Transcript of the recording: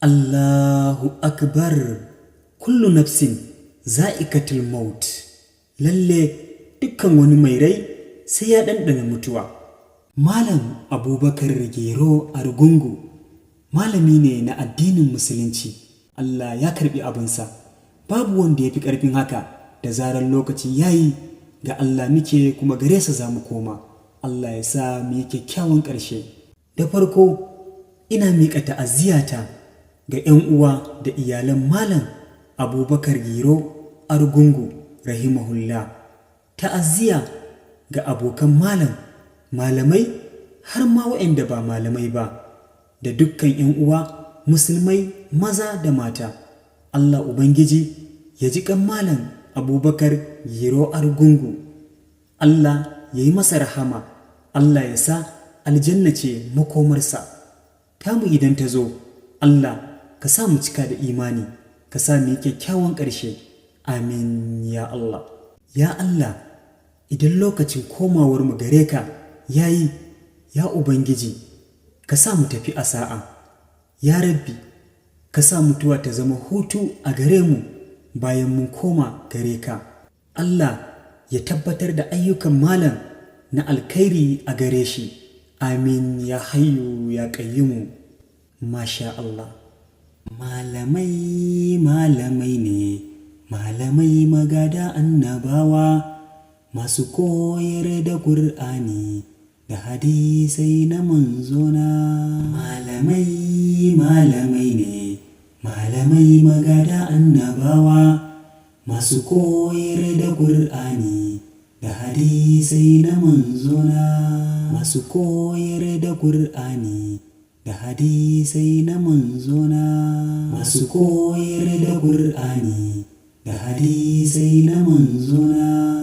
Allahu akbar, kullu nafsin za'ikatul maut. Lalle dukkan wani mai rai sai ya ɗanɗana mutuwa. Malam Abubakar Gero Argungu malami ne na addinin musulunci. Allah ya karɓi abinsa. Babu wanda ya fi ƙarfin haka. Da zarar lokaci yayi, ga Allah muke kuma gare sa za mu koma. Allah ya sa mu yi kyakkyawan ƙarshe. Da farko ina miƙa ta'aziyata ga 'yan uwa da iyalan Malam Abubakar Gero Argungu rahimahullah. Ta'aziyya ga abokan malam, malamai har ma waɗanda ba malamai ba, da dukkan 'yan uwa musulmai maza da mata. Allah Ubangiji ya ji kan Malam Abubakar Gero Argungu. Allah ya yi masa rahama. Allah ya sa aljanna ce makomarsa. Tamu idan ta zo, Allah ka sa mu cika da imani, ka sa mu yi kyakkyawan ƙarshe. Amin ya Allah. Ya Allah, idan lokacin komawar mu gare ka yayi, ya Ubangiji ka sa mu tafi a sa'a. Ya Rabbi, ka sa mutuwa ta zama hutu a gare mu bayan mun koma gare ka. Allah ya tabbatar da ayyukan malam na alkhairi a gare shi. Amin ya hayyu ya qayyumu. Masha Allah. Malamai ne, malamai magada annabawa, masu koyar da Qur'ani da hadisai na manzona. Malamai ne, malamai magada annabawa, masu koyar da Qur'ani da hadisai na manzona. Masu koyar da Qur'ani da hadisai na manzona. Masu koyar da Qur'ani da hadisai na manzona.